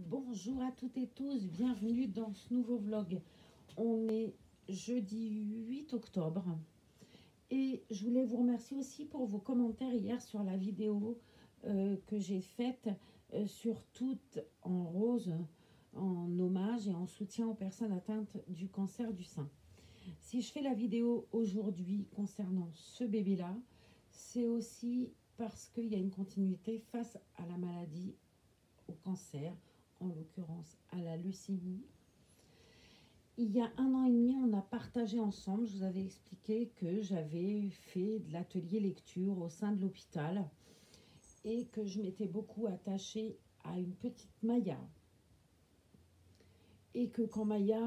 Bonjour à toutes et tous, bienvenue dans ce nouveau vlog. On est jeudi 8 octobre et je voulais vous remercier aussi pour vos commentaires hier sur la vidéo que j'ai faite sur Toutes en rose en hommage et en soutien aux personnes atteintes du cancer du sein. Si je fais la vidéo aujourd'hui concernant ce bébé-là, c'est aussi parce qu'il y a une continuité face à la maladie, au cancer, en l'occurrence à la leucémie. Il y a 1 an et demi, on a partagé ensemble, je vous avais expliqué que j'avais fait de l'atelier lecture au sein de l'hôpital et que je m'étais beaucoup attachée à une petite Maya. Et que quand Maya,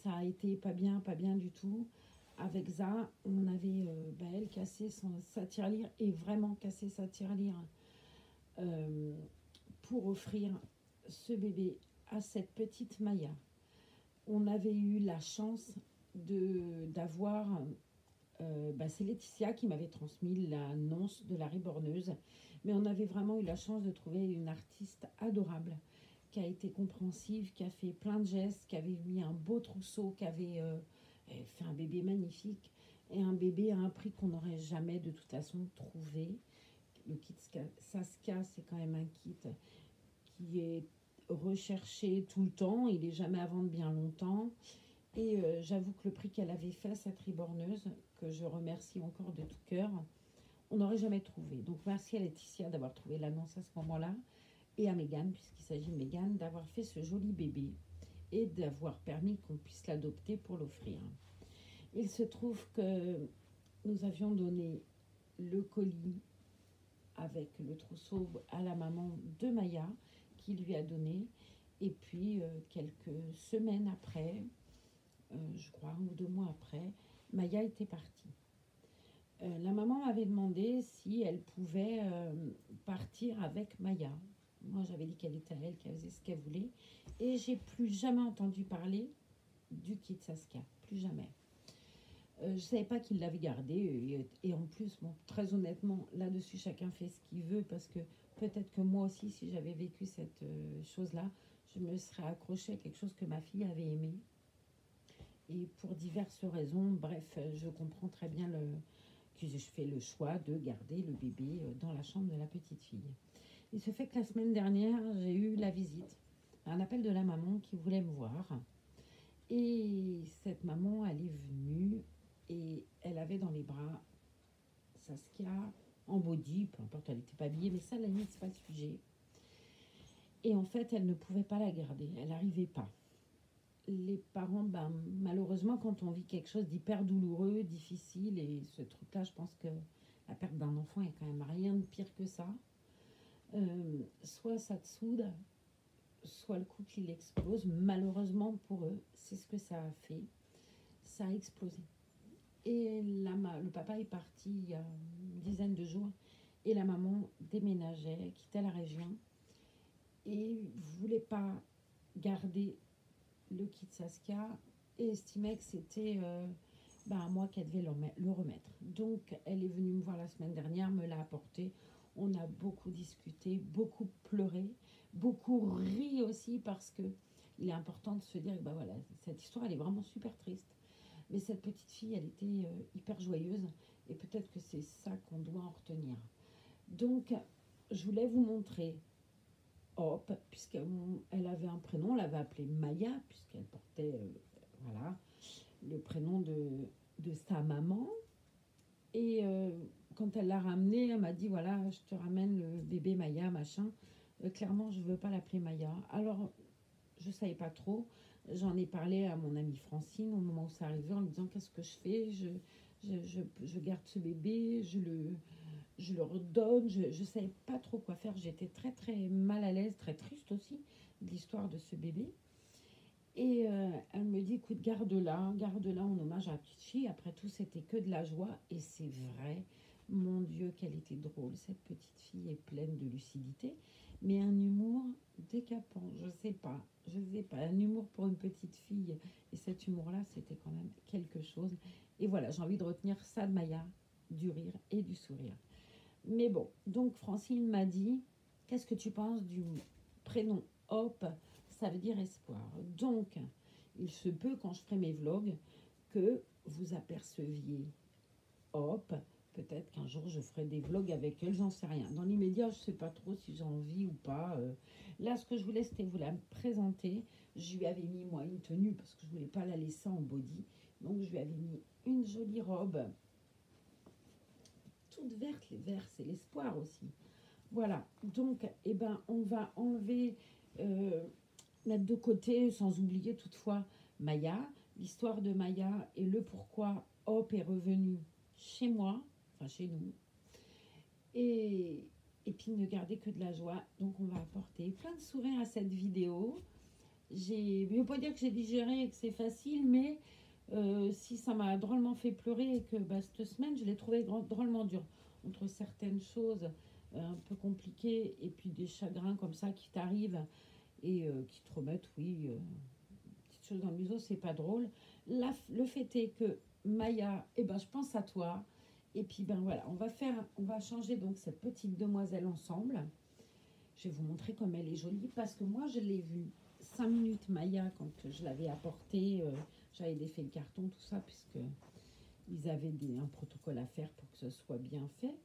ça a été pas bien du tout, avec ça, on avait, elle, cassé sa tirelire et vraiment cassé sa tirelire pour offrir ce bébé à cette petite Maya. On avait eu la chance d'avoir, c'est Laetitia qui m'avait transmis l'annonce de la Riborneuse, mais on avait vraiment eu la chance de trouver une artiste adorable, qui a été compréhensive, qui a fait plein de gestes, qui avait mis un beau trousseau, qui avait fait un bébé magnifique, et un bébé à un prix qu'on n'aurait jamais de toute façon trouvé. Le kit Saskia, c'est quand même un kit qui est recherché tout le temps, il n'est jamais à vendre bien longtemps. Et j'avoue que le prix qu'elle avait fait, cette Riborneuse, que je remercie encore de tout cœur, on n'aurait jamais trouvé. Donc merci à Laetitia d'avoir trouvé l'annonce à ce moment-là, et à Mégane, puisqu'il s'agit de Mégane, d'avoir fait ce joli bébé et d'avoir permis qu'on puisse l'adopter pour l'offrir. Il se trouve que nous avions donné le colis avec le trousseau à la maman de Maya, qui lui a donné. Et puis, quelques semaines après, je crois 1 ou 2 mois après, Maya était partie. La maman m'avait demandé si elle pouvait partir avec Maya. Moi, j'avais dit qu'elle était à elle, qu'elle faisait ce qu'elle voulait. Et j'ai plus jamais entendu parler du kit Saskia. Plus jamais. Je ne savais pas qu'il l'avait gardé. Et en plus, bon, très honnêtement, là-dessus, chacun fait ce qu'il veut. Parce que peut-être que moi aussi, si j'avais vécu cette chose-là, je me serais accrochée à quelque chose que ma fille avait aimé. Et pour diverses raisons, bref, je comprends très bien que je fais le choix de garder le bébé dans la chambre de la petite fille. Il se fait que la semaine dernière, j'ai eu la visite, un appel de la maman qui voulait me voir. Et cette maman, elle est venue et elle avait dans les bras Saskia en body, peu importe, elle n'était pas habillée, mais ça, à la limite, c'est pas le sujet. Et en fait, elle ne pouvait pas la garder, elle n'arrivait pas. Les parents, malheureusement, quand on vit quelque chose d'hyper douloureux, difficile, et ce truc-là, je pense que la perte d'un enfant est quand même rien de pire que ça. Soit ça te soude, soit le couple il explose. Malheureusement pour eux, c'est ce que ça a fait. Ça a explosé. Et le papa est parti il y a une dizaine de jours et la maman déménageait, quittait la région et voulait pas garder le kit Saskia et estimait que c'était à moi qu'elle devait le remettre. Donc elle est venue me voir la semaine dernière, me l'a apporté. On a beaucoup discuté, beaucoup pleuré, beaucoup ri aussi parce que il est important de se dire que voilà, cette histoire elle est vraiment super triste. Mais cette petite fille, elle était hyper joyeuse et peut-être que c'est ça qu'on doit en retenir. Donc, je voulais vous montrer Hop, puisqu'elle avait un prénom, on l'avait appelée Maya, puisqu'elle portait le prénom de sa maman. Et quand elle l'a ramenée, elle m'a dit voilà, je te ramène le bébé Maya, machin. Clairement, je ne veux pas l'appeler Maya. Alors, je ne savais pas trop. J'en ai parlé à mon amie Francine au moment où ça arrivait en lui disant qu'est-ce que je fais, je garde ce bébé, je le redonne, je ne savais pas trop quoi faire. J'étais très très mal à l'aise, très triste aussi de l'histoire de ce bébé. Et elle me dit écoute, garde-la en hommage à la petite fille. Après tout, c'était que de la joie. Et c'est vrai, mon Dieu, qu'elle était drôle. Cette petite fille est pleine de lucidité, mais un humour décapant. Je sais pas, un humour pour une petite fille. Et cet humour-là, c'était quand même quelque chose. Et voilà, j'ai envie de retenir ça de Maya, du rire et du sourire. Mais bon, donc Francine m'a dit, qu'est-ce que tu penses prénom Hop, ça veut dire espoir. Donc, il se peut, quand je ferai mes vlogs, que vous aperceviez Hop. Peut-être qu'un jour, je ferai des vlogs avec elle, j'en sais rien. Dans l'immédiat, je ne sais pas trop si j'ai envie ou pas. Là, ce que je voulais, c'était vous la présenter. Je lui avais mis, moi, une tenue, parce que je ne voulais pas la laisser en body. Donc, je lui avais mis une jolie robe, toute verte. Les verts, c'est l'espoir aussi. Voilà. Donc, eh ben, on va enlever, mettre de côté, sans oublier toutefois Maya. L'histoire de Maya et le pourquoi Hop est revenu chez moi, enfin chez nous. Et puis ne garder que de la joie. Donc on va apporter plein de sourires à cette vidéo. Je ne veux pas dire que j'ai digéré et que c'est facile, mais si ça m'a drôlement fait pleurer et que cette semaine, je l'ai trouvé drôlement dur. Entre certaines choses un peu compliquées et puis des chagrins comme ça qui t'arrivent et qui te remettent, oui, petites choses dans le museau, c'est pas drôle. Le fait est que Maya, eh ben, je pense à toi. Et puis ben voilà, on va changer donc cette petite demoiselle ensemble. Je vais vous montrer comme elle est jolie parce que moi je l'ai vue 5 minutes Maya quand je l'avais apportée. J'avais défait le carton, tout ça, puisque ils avaient un protocole à faire pour que ce soit bien fait.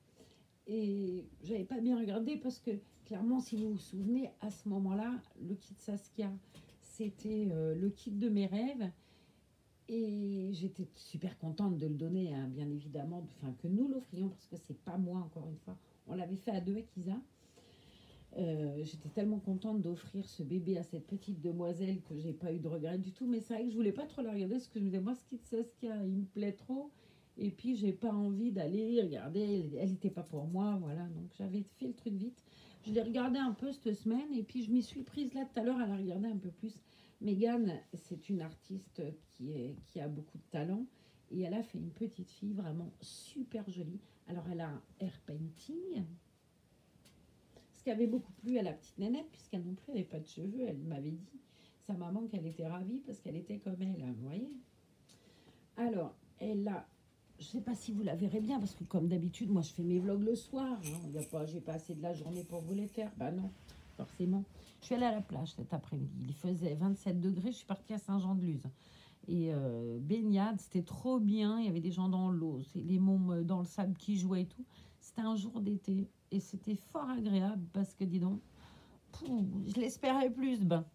Et j'avais pas bien regardé parce que clairement, si vous vous souvenez, à ce moment-là, le kit Saskia, c'était le kit de mes rêves. Et j'étais super contente de le donner, hein, bien évidemment, enfin que nous l'offrions, parce que c'est pas moi, encore une fois. On l'avait fait à deux avec Isa. J'étais tellement contente d'offrir ce bébé à cette petite demoiselle que j'ai pas eu de regret du tout. Mais c'est vrai que je voulais pas trop la regarder, parce que je me disais, moi, ce kit Saskia, il me plaît trop. Et puis, j'ai pas envie d'aller regarder. Elle n'était pas pour moi, voilà. Donc, j'avais fait le truc vite. Je l'ai regardé un peu cette semaine, et puis je m'y suis prise là tout à l'heure à la regarder un peu plus. Mégane, c'est une artiste qui a beaucoup de talent et elle a fait une petite fille vraiment super jolie. Alors elle a un air painting, ce qui avait beaucoup plu à la petite nénette puisqu'elle non plus n'avait pas de cheveux. Elle m'avait dit, sa maman, qu'elle était ravie parce qu'elle était comme elle, hein, vous voyez. Alors, elle a, je ne sais pas si vous la verrez bien parce que comme d'habitude, moi je fais mes vlogs le soir. Hein, j'ai pas assez de la journée pour vous les faire. Bah non, forcément. Je suis allée à la plage cet après-midi. Il faisait 27 degrés. Je suis partie à Saint-Jean-de-Luz. Et baignade, c'était trop bien. Il y avait des gens dans l'eau, les mômes dans le sable qui jouaient et tout. C'était un jour d'été. Et c'était fort agréable parce que, dis donc, je l'espérais plus. Ben.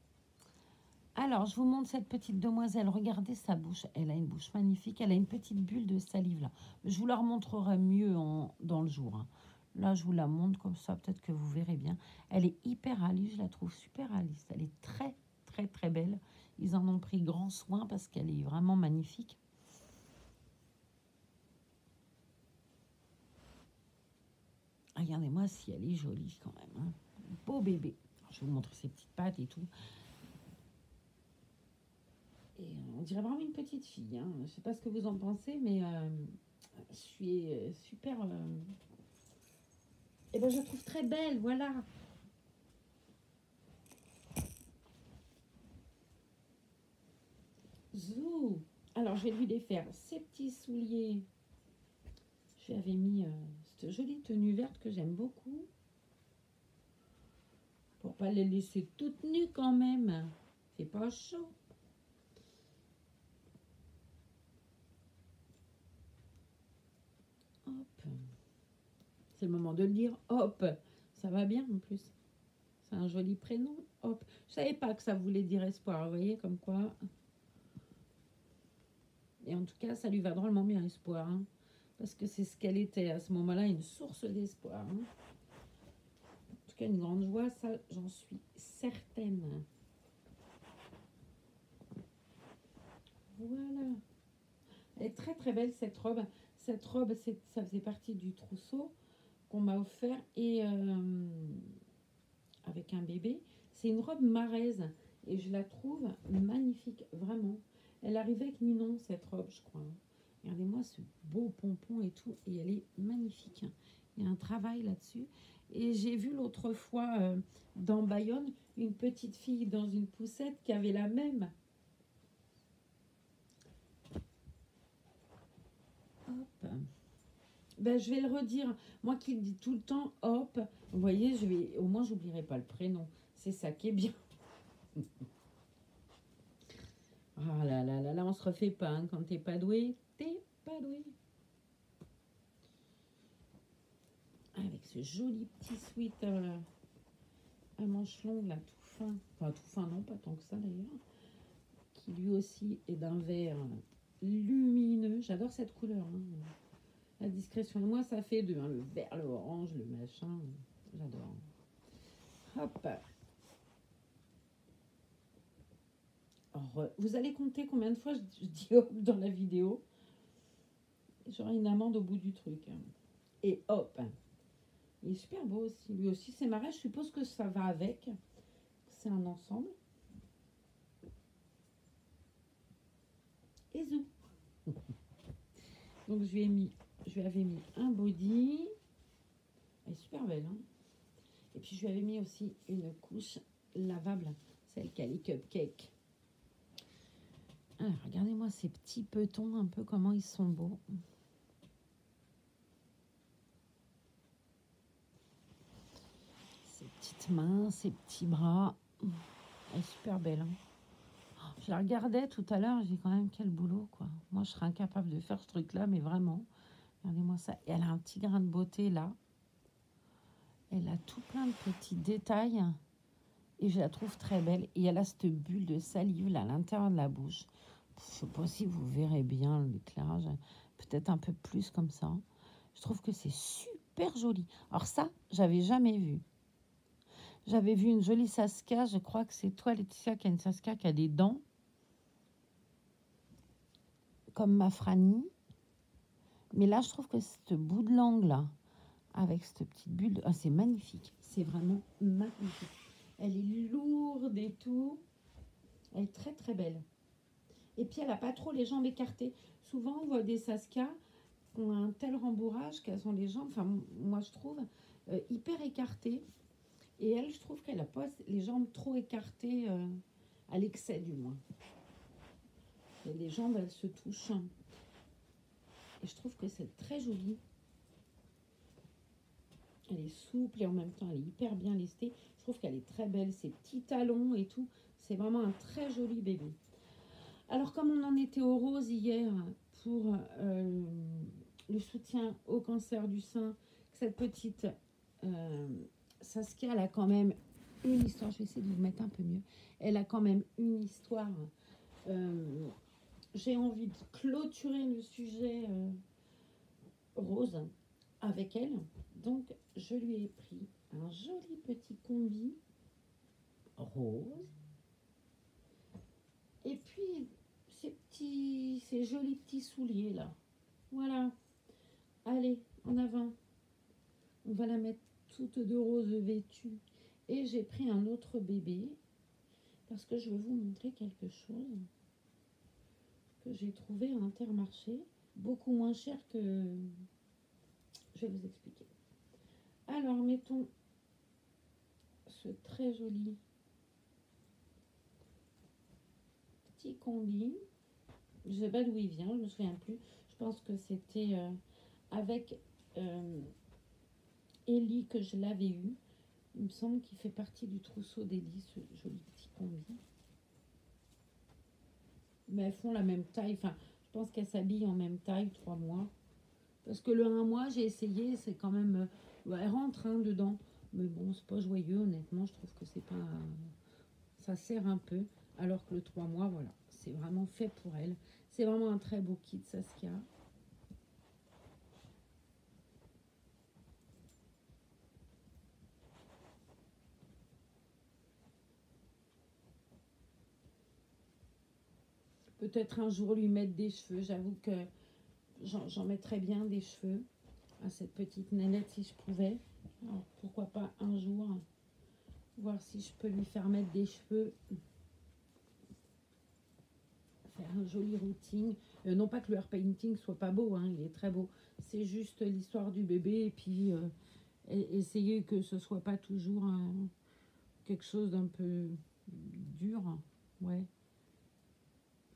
Alors, je vous montre cette petite demoiselle. Regardez sa bouche. Elle a une bouche magnifique. Elle a une petite bulle de salive là. Je vous la remontrerai mieux dans le jour. Hein. Là, je vous la montre comme ça. Peut-être que vous verrez bien. Elle est hyper réaliste. Je la trouve super réaliste. Elle est très, très, très belle. Ils en ont pris grand soin parce qu'elle est vraiment magnifique. Regardez-moi si elle est jolie quand même. Hein. Beau bébé. Alors, je vais vous montrer ses petites pattes et tout. Et on dirait vraiment une petite fille. Hein. Je ne sais pas ce que vous en pensez, mais je suis super... Et ben, je la trouve très belle, voilà. Zou. Alors, je vais lui défaire ses petits souliers. Je lui avais mis cette jolie tenue verte que j'aime beaucoup. Pour pas les laisser toutes nues quand même. C'est pas chaud. Hop. C'est le moment de le dire. Hop. Ça va bien en plus. C'est un joli prénom. Hop. Je savais pas que ça voulait dire espoir. Vous voyez comme quoi. Et en tout cas, ça lui va drôlement bien, espoir. Hein, parce que c'est ce qu'elle était à ce moment-là, une source d'espoir. Hein. En tout cas, une grande joie, ça, j'en suis certaine. Voilà. Elle est très très belle cette robe. Cette robe, ça faisait partie du trousseau qu'on m'a offert et avec un bébé. C'est une robe maraise et je la trouve magnifique, vraiment. Elle arrivait avec Ninon, cette robe, je crois. Regardez-moi ce beau pompon et tout, et elle est magnifique. Il y a un travail là-dessus. Et j'ai vu l'autre fois dans Bayonne une petite fille dans une poussette qui avait la même. Hop. Ben, je vais le redire. Moi qui le dis tout le temps, hop. Vous voyez, au moins, j'oublierai pas le prénom. C'est ça qui est bien. Ah là là là là, on se refait pas. Hein. Quand t'es pas doué, t'es pas doué. Avec ce joli petit sweat à manches longues, là, tout fin. Enfin, tout fin, non, pas tant que ça d'ailleurs. Qui lui aussi est d'un vert lumineux. J'adore cette couleur. Hein. La discrétion. Moi, ça fait deux. Hein. Le vert, le orange, le machin. J'adore. Hop. Alors, vous allez compter combien de fois je dis hop dans la vidéo. J'aurai une amende au bout du truc. Hein. Et hop. Il est super beau aussi. Lui aussi, c'est marrant. Je suppose que ça va avec. C'est un ensemble. Et zou. Donc, je lui avais mis un body. Elle est super belle. Hein. Et puis, je lui avais mis aussi une couche lavable. Celle qui a les cupcakes. Alors, regardez-moi ces petits petons, un peu comment ils sont beaux. Ces petites mains, ces petits bras. Elle est super belle. Hein. Je la regardais tout à l'heure, j'ai dit quand même quel boulot, quoi. Moi, je serais incapable de faire ce truc-là, mais vraiment. Regardez-moi ça. Et elle a un petit grain de beauté, là. Elle a tout plein de petits détails. Et je la trouve très belle. Et elle a cette bulle de salive, là, à l'intérieur de la bouche. Je ne sais pas si vous verrez bien l'éclairage. Peut-être un peu plus comme ça. Je trouve que c'est super joli. Alors ça, j'avais jamais vu. J'avais vu une jolie Saskia. Je crois que c'est toi, Laetitia, qui a une Saskia qui a des dents. Comme ma Franny. Mais là, je trouve que ce bout de langue, là, avec cette petite bulle, ah, c'est magnifique. C'est vraiment magnifique. Elle est lourde et tout. Elle est très, très belle. Et puis, elle n'a pas trop les jambes écartées. Souvent, on voit des Saskia qui ont un tel rembourrage qu'elles ont les jambes, enfin, moi, je trouve, hyper écartées. Et elle, je trouve qu'elle n'a pas les jambes trop écartées, à l'excès, du moins. Et les jambes, elles se touchent. Et je trouve que c'est très joli. Elle est souple et en même temps, elle est hyper bien lestée. Je trouve qu'elle est très belle. Ses petits talons et tout. C'est vraiment un très joli bébé. Alors, comme on en était au rose hier pour le soutien au cancer du sein, cette petite Saskia, elle a quand même une histoire. Je vais essayer de vous mettre un peu mieux. Elle a quand même une histoire. J'ai envie de clôturer le sujet rose avec elle. Donc, je lui ai pris un joli petit combi rose. Et puis, ces jolis petits souliers là. Voilà. Allez, en avant. On va la mettre toute de rose vêtue. Et j'ai pris un autre bébé parce que je veux vous montrer quelque chose que j'ai trouvé à Intermarché. Beaucoup moins cher que... Je vais vous expliquer. Alors, mettons ce très joli petit combi. Je ne sais pas d'où il vient, je ne me souviens plus. Je pense que c'était avec Ellie que je l'avais eu. Il me semble qu'il fait partie du trousseau d'Ellie, ce joli petit combi. Mais elles font la même taille. Enfin, je pense qu'elles s'habillent en même taille, 3 mois. Parce que le 1 mois, j'ai essayé, c'est quand même... elle rentre hein, dedans. Mais bon, c'est pas joyeux, honnêtement. Je trouve que c'est pas... ça sert un peu. Alors que le 3 mois, voilà. C'est vraiment fait pour elle. C'est vraiment un très beau kit, Saskia. Peut-être un jour lui mettre des cheveux. J'avoue que j'en mettrais bien des cheveux à cette petite nénette si je pouvais. Alors, pourquoi pas un jour voir si je peux lui faire mettre des cheveux, faire un joli routing. Non pas que le hair painting soit pas beau, hein, il est très beau. C'est juste l'histoire du bébé et puis essayer que ce soit pas toujours quelque chose d'un peu dur. Ouais.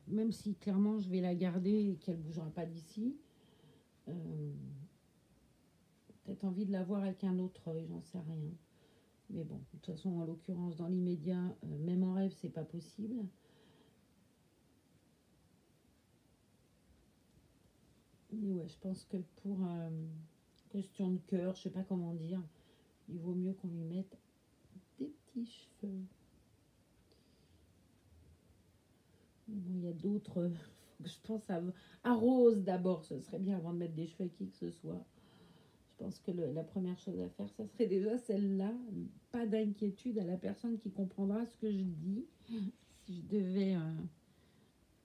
Même si clairement je vais la garder et qu'elle bougera pas d'ici. Peut-être envie de la voir avec un autre œil, j'en sais rien. Mais bon, de toute façon, en l'occurrence, dans l'immédiat, même en rêve, c'est pas possible. Mais ouais, je pense que pour question de cœur, je sais pas comment dire, il vaut mieux qu'on lui mette des petits cheveux. Mais bon, il y a d'autres. Faut que je pense à Rose d'abord. Ce serait bien avant de mettre des cheveux à qui que ce soit. Je pense que la première chose à faire, ça serait déjà celle-là. Pas d'inquiétude à la personne qui comprendra ce que je dis. Si je devais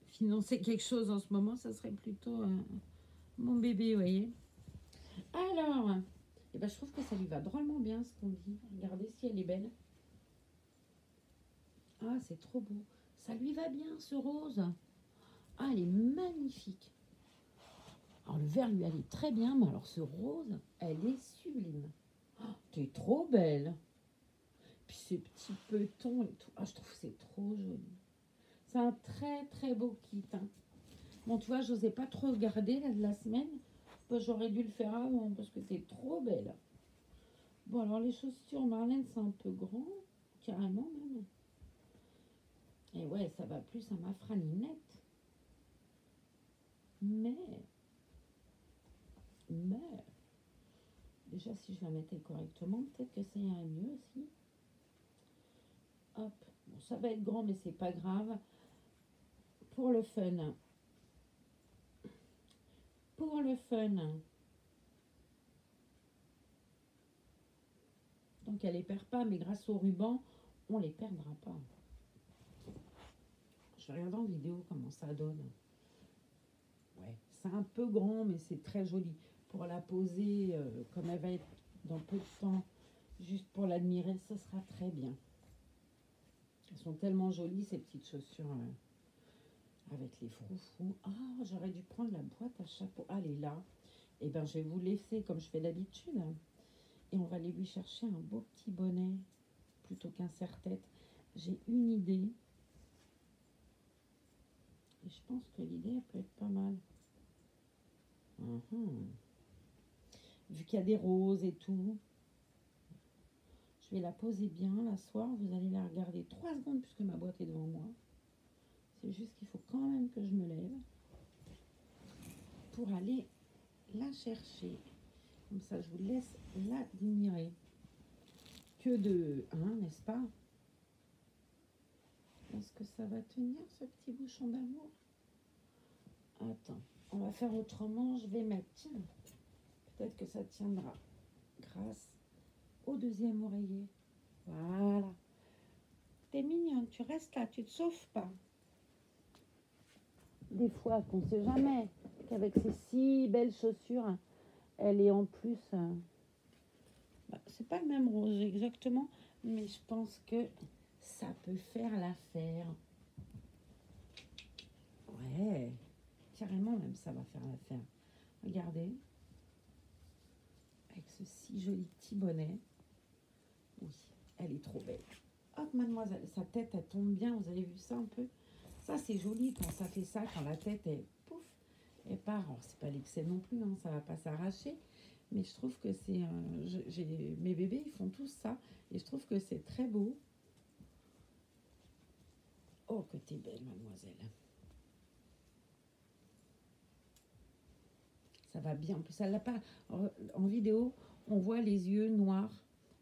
financer quelque chose en ce moment, ça serait plutôt mon bébé, vous voyez. Alors, eh ben, je trouve que ça lui va drôlement bien ce qu'on dit. Regardez si elle est belle. Ah, c'est trop beau. Ça lui va bien ce rose. Ah, elle est magnifique. Alors le vert lui allait très bien, mais alors ce rose, elle est sublime. Oh, t'es trop belle. Puis ces petits petons et tout. Ah, je trouve que c'est trop joli. C'est un très très beau kit. Hein. Bon, tu vois, je n'osais pas trop regarder là, de la semaine. Bah, j'aurais dû le faire avant parce que t'es trop belle. Bon, alors les chaussures Marlène, c'est un peu grand, carrément même. Et ouais, ça va plus à ma franinette. Mais, déjà si je la mettais correctement, peut-être que ça irait mieux aussi. Hop, bon, ça va être grand, mais c'est pas grave. Pour le fun. Pour le fun. Donc elle les perd pas, mais grâce au ruban, on les perdra pas. Je vais regarder en vidéo comment ça donne. Ouais, c'est un peu grand, mais c'est très joli. Pour la poser, comme elle va être dans peu de temps, juste pour l'admirer, ça sera très bien. Elles sont tellement jolies, ces petites chaussures avec les froufrous. Ah, j'aurais dû prendre la boîte à chapeau. Ah, elle est là. Eh bien, je vais vous laisser comme je fais d'habitude. Et on va aller lui chercher un beau petit bonnet plutôt qu'un serre-tête. J'ai une idée. Et je pense que l'idée, elle peut être pas mal. Vu qu'il y a des roses et tout, je vais la poser bien la soir. Vous allez la regarder 3 secondes puisque ma boîte est devant moi. C'est juste qu'il faut quand même que je me lève pour aller la chercher. Comme ça, je vous laisse l'admirer. Que de 1, n'est-ce pas? Est-ce que ça va tenir ce petit bouchon d'amour? Attends, on va faire autrement. Je vais mettre, tiens, peut-être que ça tiendra grâce au deuxième oreiller. Voilà. T'es mignonne, tu restes là, tu te sauves pas. Des fois, qu'on ne sait jamais qu'avec ces si belles chaussures, elle est en plus... c'est pas le même rose exactement, mais je pense que ça peut faire l'affaire. Ouais, carrément même ça va faire l'affaire. Regardez, avec ce si joli petit bonnet. Oui, elle est trop belle. Hop, mademoiselle, sa tête, elle tombe bien, vous avez vu ça un peu? Ça, c'est joli quand ça fait ça, quand la tête, elle, pouf, elle part. Alors, c'est pas l'excès non plus, hein, ça va pas s'arracher. Mais je trouve que c'est... mes bébés, ils font tous ça. Et je trouve que c'est très beau. Oh, que t'es belle, mademoiselle. Ça va bien. En plus, elle n'a pas... En vidéo, on voit les yeux noirs.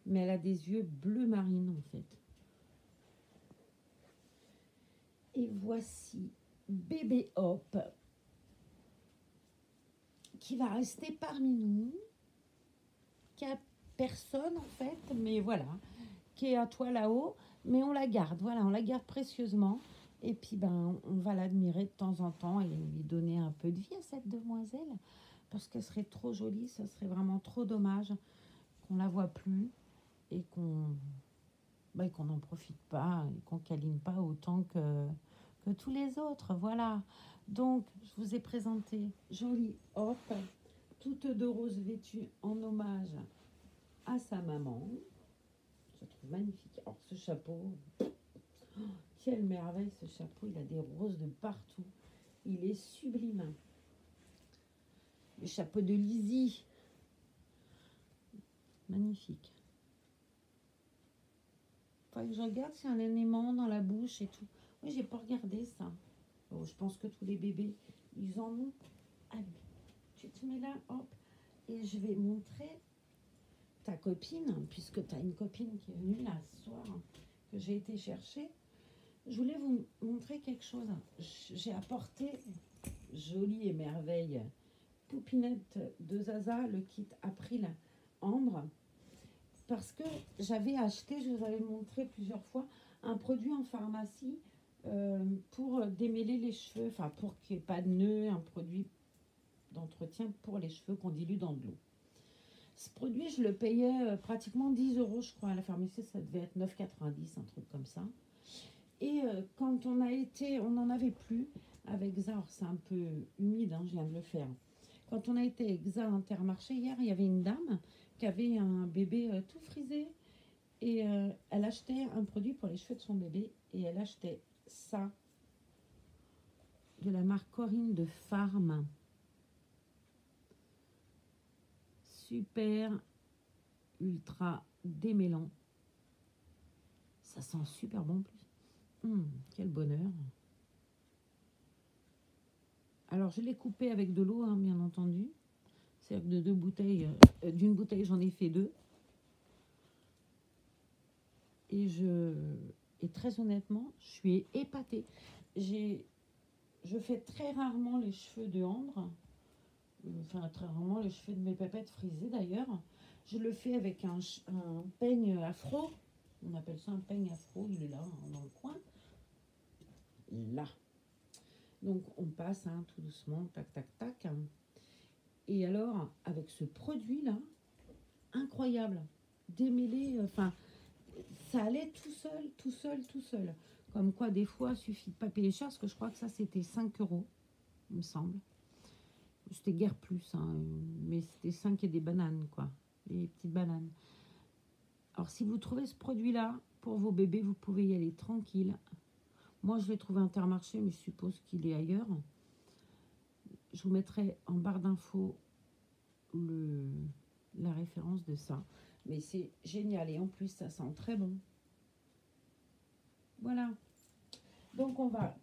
Mais elle a des yeux bleu marine, en fait. Et voici bébé Hop, qui va rester parmi nous, qui a personne en fait, mais voilà, qui est à toi là-haut, mais on la garde, voilà, on la garde précieusement, et puis ben on va l'admirer de temps en temps et lui donner un peu de vie à cette demoiselle, parce qu'elle serait trop jolie, ça serait vraiment trop dommage qu'on la voit plus et qu'on n'en profite pas, et qu'on câline pas autant que tous les autres, voilà. Donc, je vous ai présenté Jolie Hop, toute de rose vêtue en hommage à sa maman. Je trouve magnifique. Alors, ce chapeau, oh, quelle merveille ce chapeau, il a des roses de partout. Il est sublime. Le chapeau de Lizzie, magnifique. Enfin, je regarde s'il y a un élément dans la bouche et tout. Oui, j'ai pas regardé ça. Bon, je pense que tous les bébés, ils en ont. Allez, tu te mets là, hop. Et je vais montrer ta copine, puisque tu as une copine qui est venue là ce soir, que j'ai été chercher. Je voulais vous montrer quelque chose. J'ai apporté, jolie et merveille, Poupinette de Zaza, le kit April Ambre, parce que j'avais acheté, je vous avais montré plusieurs fois, un produit en pharmacie pour démêler les cheveux, enfin pour qu'il n'y ait pas de nœuds, un produit d'entretien pour les cheveux qu'on dilue dans de l'eau. Ce produit, je le payais pratiquement 10 euros, je crois, à la pharmacie, ça devait être 9,90, un truc comme ça. Et quand on a été, on n'en avait plus avec Zara, c'est un peu humide, hein, je viens de le faire. Quand on a été avec Zara Intermarché hier, il y avait une dame qui avait un bébé tout frisé et elle achetait un produit pour les cheveux de son bébé et elle achetait ça de la marque Corinne de Farm. Super ultra démêlant. Ça sent super bon en plus. Quel bonheur. Alors je l'ai coupé avec de l'eau, hein, bien entendu. C'est-à-dire que de 2 bouteilles, d'une bouteille j'en ai fait 2. Et très honnêtement, je suis épatée. Je fais très rarement les cheveux de Ambre. Enfin, très rarement les cheveux de mes pépettes frisés d'ailleurs. Je le fais avec un peigne afro. On appelle ça un peigne afro, il est là, dans le coin. Là. Donc on passe hein, tout doucement, tac, tac, tac. Et alors, avec ce produit-là, incroyable. Démêlé, enfin, ça allait tout seul, tout seul, tout seul. Comme quoi, des fois, il suffit de pas payer cher, parce que je crois que ça, c'était 5 euros, il me semble. C'était guère plus, hein, mais c'était 5 et des bananes, quoi. Des petites bananes. Alors, si vous trouvez ce produit-là, pour vos bébés, vous pouvez y aller tranquille. Moi, je l'ai trouvé Intermarché, mais je suppose qu'il est ailleurs. Je vous mettrai en barre d'infos la référence de ça. Mais c'est génial. Et en plus, ça sent très bon. Voilà. Donc, on va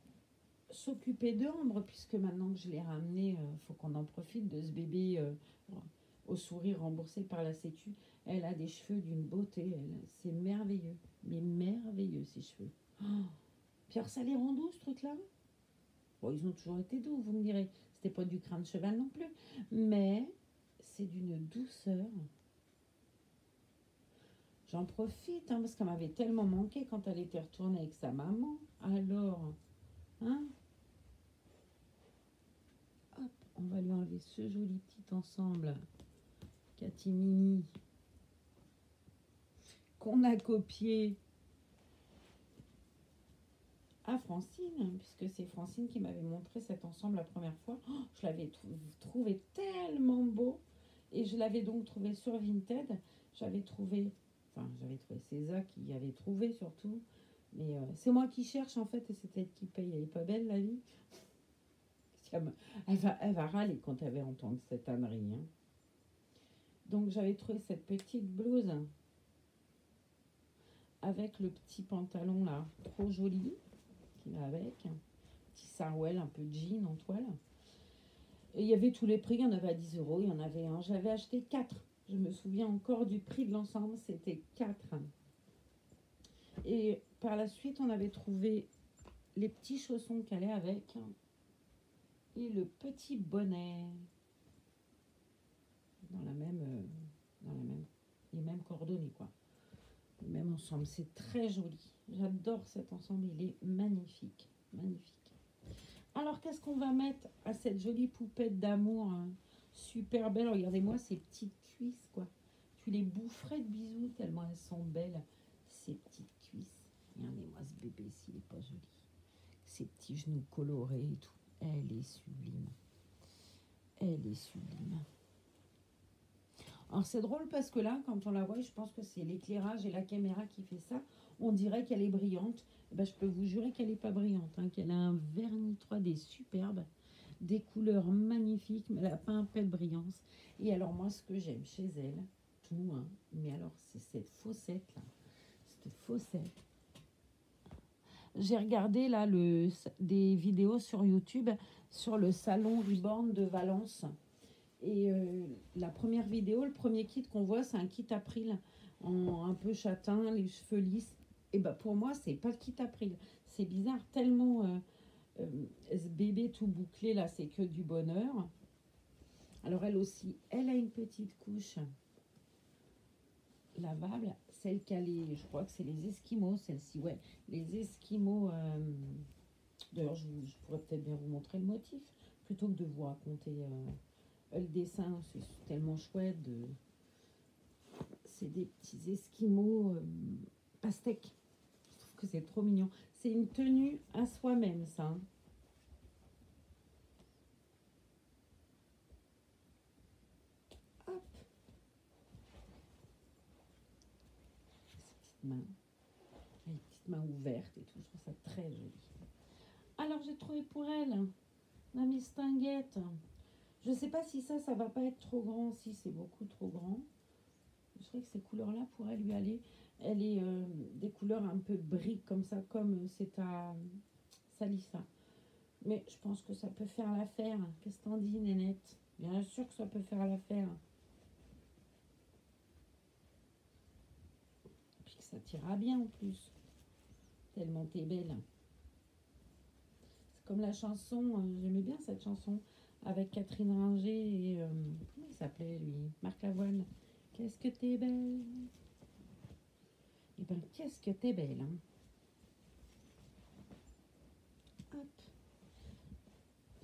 s'occuper d'Ambre, puisque maintenant que je l'ai ramené, faut qu'on en profite de ce bébé au sourire remboursé par la Sécu. Elle a des cheveux d'une beauté. C'est merveilleux. Mais merveilleux, ces cheveux. Oh. Puis alors, ça les rend doux, ce truc-là. Bon, ils ont toujours été doux, vous me direz. C'était pas du crin de cheval non plus. Mais c'est d'une douceur. J'en profite, hein, parce qu'elle m'avait tellement manqué quand elle était retournée avec sa maman. Alors, hein? Hop, on va lui enlever ce joli petit ensemble. Catimini. Qu'on a copié à Francine, puisque c'est Francine qui m'avait montré cet ensemble la première fois. Oh, je l'avais trouvé tellement beau. Et je l'avais donc trouvé sur Vinted. J'avais trouvé César qui avait trouvé surtout. Mais c'est moi qui cherche en fait et c'est elle qui paye. Elle est pas belle la vie. Elle va râler quand elle va entendre cette ânerie. Hein. Donc j'avais trouvé cette petite blouse avec le petit pantalon là, trop joli, qui va avec. Un petit sarouel, un peu jean en toile. Et il y avait tous les prix, il y en avait à 10 euros, il y en avait un. J'avais acheté 4. Je me souviens encore du prix de l'ensemble, c'était 4. Et par la suite, on avait trouvé les petits chaussons qui allaient avec et le petit bonnet dans les mêmes coordonnées, quoi. Le même ensemble, c'est très joli. J'adore cet ensemble, il est magnifique, magnifique. Alors, qu'est-ce qu'on va mettre à cette jolie poupette d'amour hein, super belle. Regardez-moi ces petites cuisses, quoi. Tu les boufferais de bisous tellement elles sont belles. Ces petites cuisses. Regardez-moi ce bébé s'il n'est pas joli. Ces petits genoux colorés et tout. Elle est sublime. Elle est sublime. Alors, c'est drôle parce que là, quand on la voit, je pense que c'est l'éclairage et la caméra qui fait ça. On dirait qu'elle est brillante. Ben, je peux vous jurer qu'elle n'est pas brillante. Hein, qu'elle a un vernis 3D superbe. Des couleurs magnifiques, mais elle n'a pas un peu de brillance. Et alors moi, ce que j'aime chez elle, tout, hein, mais alors c'est cette faussette là, cette faussette. J'ai regardé là des vidéos sur YouTube sur le salon Reborn de Valence. Et la première vidéo, le premier kit qu'on voit, c'est un kit April en un peu châtain, les cheveux lisses. Et bah pour moi, c'est pas le kit April. C'est bizarre, tellement ce bébé tout bouclé là, c'est que du bonheur. Alors elle aussi, elle a une petite couche lavable. Celle qu'elle est, je crois que c'est les Esquimaux, celle-ci, ouais. Les Esquimaux. D'ailleurs, je pourrais peut-être bien vous montrer le motif plutôt que de vous raconter le dessin. C'est tellement chouette. C'est des petits Esquimaux pastèques. Je trouve que c'est trop mignon. C'est une tenue à soi-même, ça. Hein. Hop. Ces petites mains. Les petites mains ouvertes et tout. Je trouve ça très joli. Alors, j'ai trouvé pour elle la mistinguette. Je sais pas si ça va pas être trop grand. Si, c'est beaucoup trop grand. Je trouvais que ces couleurs-là pourraient lui aller. Elle est des couleurs un peu briques comme ça, comme c'est à Salissa. Mais je pense que ça peut faire l'affaire. Qu'est-ce que t'en dis, Nénette? Bien sûr que ça peut faire l'affaire. Puis que ça t'ira bien en plus. Tellement t'es belle. C'est comme la chanson, j'aimais bien cette chanson avec Catherine Ringer et comment il s'appelait lui? Marc Lavoine. Qu'est-ce que t'es belle? Eh ben, qu'est-ce que t'es belle, hein? Hop.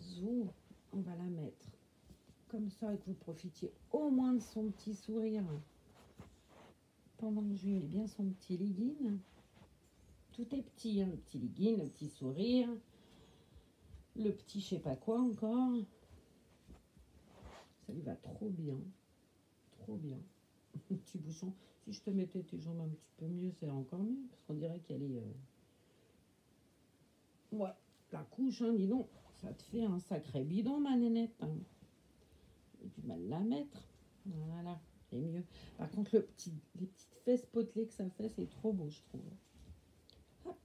Zou, on va la mettre comme ça et que vous profitiez au moins de son petit sourire pendant que je lui mets bien son petit legging. Tout est petit, hein, le petit legging, le petit sourire, le petit je sais pas quoi encore. Ça lui va trop bien, trop bien. Petit bouchon. Si je te mettais tes jambes un petit peu mieux, c'est encore mieux parce qu'on dirait qu'elle est. Ouais, la couche, hein, dis donc, ça te fait un sacré bidon, ma nénette. Hein. J'ai du mal à la mettre. Voilà, c'est mieux. Par contre, les petites fesses potelées que ça fait, c'est trop beau, je trouve. Hop.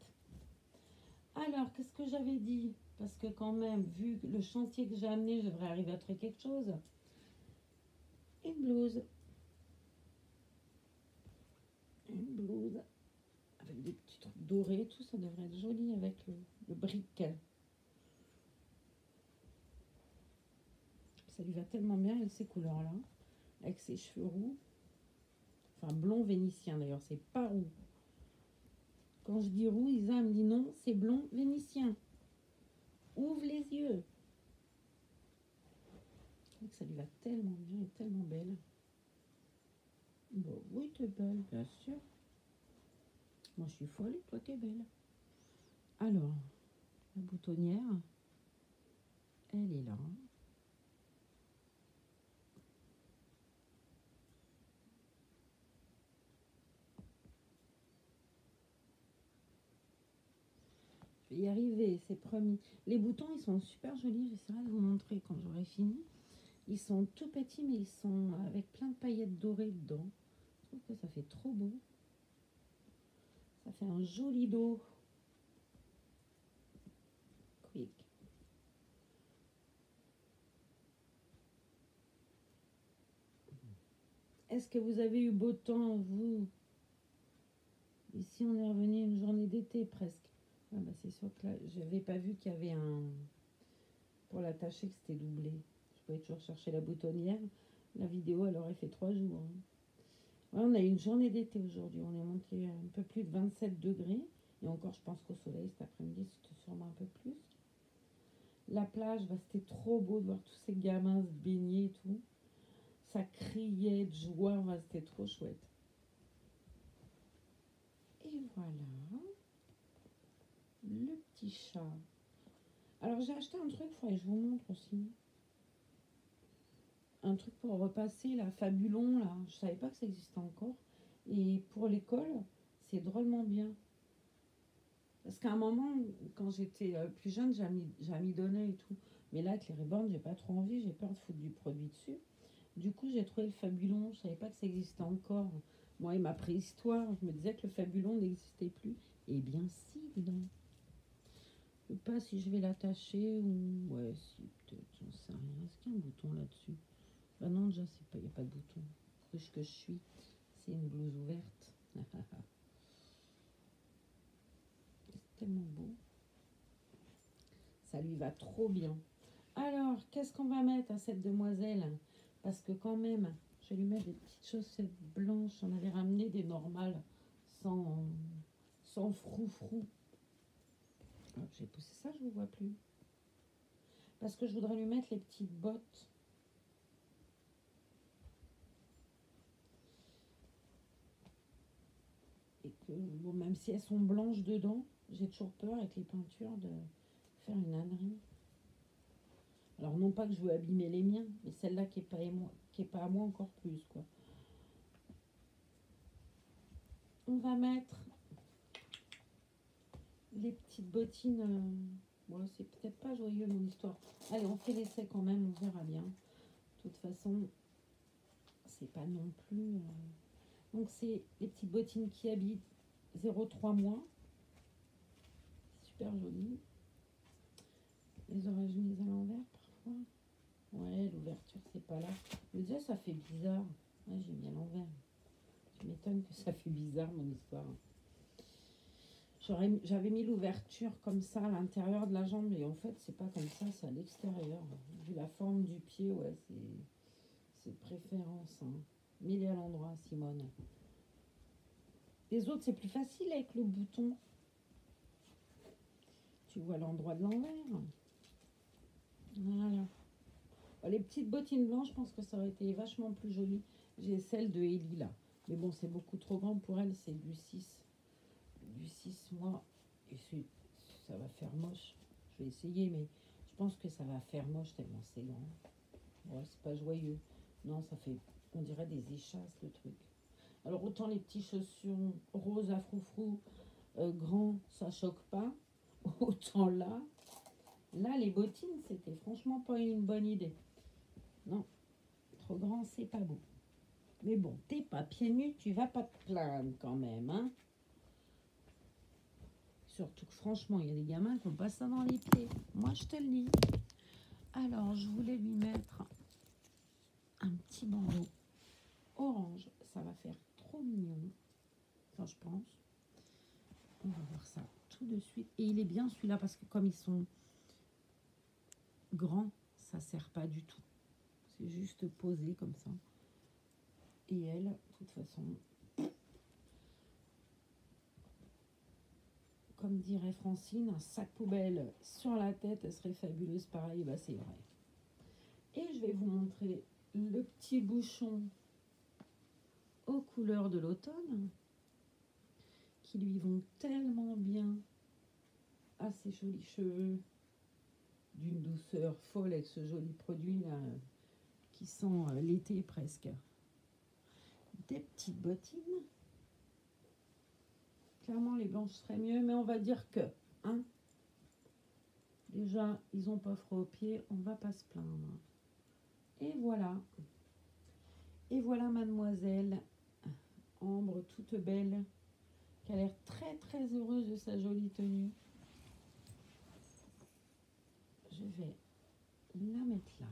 Alors, qu'est-ce que j'avais dit? Parce que quand même, vu le chantier que j'ai amené, je devrais arriver à trouver quelque chose. Une blouse. Une blouse. Avec des petits trucs dorés, tout ça devrait être joli avec le brick. Ça lui va tellement bien avec ces couleurs-là. Avec ses cheveux roux. Enfin, blond vénitien d'ailleurs, c'est pas roux. Quand je dis roux, Isa me dit non, c'est blond vénitien. Ouvre les yeux. Ça lui va tellement bien et tellement belle. Bon, oui, t'es belle, bien sûr. Moi, je suis folle et toi, t'es belle. Alors, la boutonnière, elle est là. Je vais y arriver, c'est promis. Les boutons, ils sont super jolis. J'essaierai de vous montrer quand j'aurai fini. Ils sont tout petits, mais ils sont avec plein de paillettes dorées dedans. Je trouve que ça fait trop beau. Ça fait un joli dos. Quick. Est-ce que vous avez eu beau temps, vous? Ici, on est revenu une journée d'été presque. Ah bah c'est sûr que là, j'avais pas vu qu'il y avait un... Pour l'attacher, que c'était doublé. Je pouvais toujours chercher la boutonnière. La vidéo, elle aurait fait 3 jours. Hein. Ouais, on a eu une journée d'été aujourd'hui. On est monté un peu plus de 27 degrés. Et encore, je pense qu'au soleil, cet après-midi, c'était sûrement un peu plus. La plage, bah, c'était trop beau de voir tous ces gamins se baigner et tout. Ça criait de joie. Bah, c'était trop chouette. Et voilà. Le petit chat. Alors, j'ai acheté un truc, il faudrait que je vous montre aussi. Un truc pour repasser, la Fabulon, là. Je savais pas que ça existait encore. Et pour l'école, c'est drôlement bien. Parce qu'à un moment, quand j'étais plus jeune, j'amidonnais et tout. Mais là, avec les Reborn, j'ai pas trop envie. J'ai peur de foutre du produit dessus. Du coup, j'ai trouvé le Fabulon. Je savais pas que ça existait encore. Moi et ma préhistoire, je me disais que le fabulon n'existait plus. Eh bien si, dis donc. Je sais pas si je vais l'attacher ou... Ouais, si, peut-être, j'en sais rien. Est-ce qu'il y a un bouton là-dessus? Ah non, déjà, c'est pas, il n'y a pas de bouton. Ruche que je suis, c'est une blouse ouverte. C'est tellement beau. Ça lui va trop bien. Alors, qu'est-ce qu'on va mettre à cette demoiselle? Parce que quand même, je vais lui mettre des petites chaussettes blanches. On avait ramené des normales sans froufrou. Oh, j'ai poussé ça, je ne vous vois plus. Parce que je voudrais lui mettre les petites bottes. Et que, bon, même si elles sont blanches dedans, j'ai toujours peur avec les peintures de faire une ânerie. Alors non pas que je veux abîmer les miens, mais celle-là qui est pas à moi encore plus, quoi. On va mettre les petites bottines. Bon, c'est peut-être pas joyeux mon histoire. Allez, on fait l'essai quand même, on verra bien. De toute façon, c'est pas non plus. Donc c'est les petites bottines qui habitent 0,3 mois. Super joli. Les aurais-je mises à l'envers parfois? Ouais, l'ouverture c'est pas là. Mais déjà ça fait bizarre. Ouais, j'ai mis à l'envers. Je m'étonne que ça fait bizarre mon histoire. J'avais mis l'ouverture comme ça à l'intérieur de la jambe, mais en fait c'est pas comme ça, c'est à l'extérieur. Vu la forme du pied, ouais, c'est préférence. Hein. Mets-les à l'endroit, Simone. Les autres c'est plus facile avec le bouton. Tu vois l'endroit de l'envers. Voilà. Les petites bottines blanches, je pense que ça aurait été vachement plus joli. J'ai celle de Ellie là. Mais bon, c'est beaucoup trop grand pour elle, c'est du 6 mois. Et ça va faire moche. Je vais essayer, mais je pense que ça va faire moche tellement c'est grand. Ouais, c'est pas joyeux. Non, ça fait, on dirait des échasses le truc. Alors autant les petits chaussures roses à froufrou, grands, ça choque pas. Autant là, les bottines, c'était franchement pas une bonne idée. Non, trop grand, c'est pas beau. Mais bon, t'es pas pieds nus, tu vas pas te plaindre quand même, hein. Surtout que franchement, il y a des gamins qui ont pas ça dans les pieds. Moi, je te le dis. Alors, je voulais lui mettre un petit bandeau orange. Ça va faire trop mignon. Enfin, je pense. On va voir ça tout de suite. Et il est bien celui-là parce que comme ils sont grands, ça sert pas du tout. C'est juste posé comme ça. Et elle, de toute façon, comme dirait Francine, un sac poubelle sur la tête, elle serait fabuleuse pareil, bah c'est vrai. Et je vais vous montrer le petit bouchon aux couleurs de l'automne qui lui vont tellement bien à ces jolis cheveux d'une douceur folle avec ce joli produit là qui sent l'été presque. Des petites bottines. Clairement les blanches seraient mieux, mais on va dire que hein, déjà ils n'ont pas froid aux pieds, on va pas se plaindre. Et voilà mademoiselle Ambre toute belle, qui a l'air très très heureuse de sa jolie tenue. Je vais la mettre là.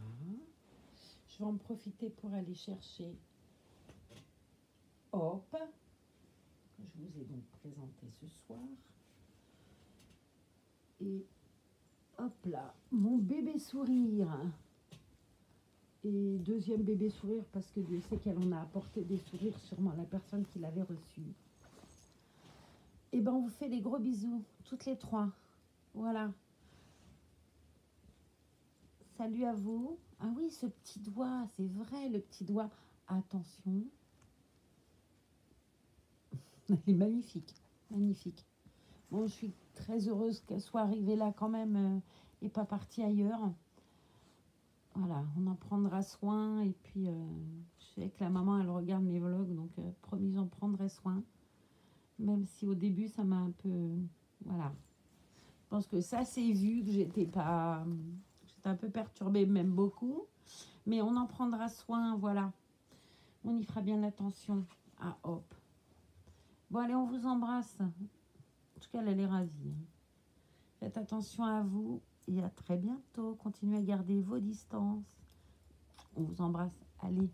Je vais en profiter pour aller chercher Hop, que je vous ai donc présenté ce soir. Et hop là, mon bébé sourire. Et deuxième bébé sourire parce que Dieu sait qu'elle en a apporté des sourires sûrement à la personne qui l'avait reçu. Et ben on vous fait des gros bisous, toutes les trois. Voilà. Salut à vous. Ah oui, ce petit doigt, c'est vrai, le petit doigt. Attention. Elle est magnifique, magnifique. Bon, je suis très heureuse qu'elle soit arrivée là quand même et pas partie ailleurs. Voilà, on en prendra soin. Et puis, je sais que la maman, elle regarde mes vlogs, donc promis, j'en prendrai soin. Même si au début, ça m'a un peu... Voilà. Je pense que ça s'est vu, que j'étais un peu perturbée, même beaucoup. Mais on en prendra soin, voilà. On y fera bien attention à Hop. Bon, allez, on vous embrasse. En tout cas, elle est ravie. Faites attention à vous et à très bientôt. Continuez à garder vos distances. On vous embrasse. Allez.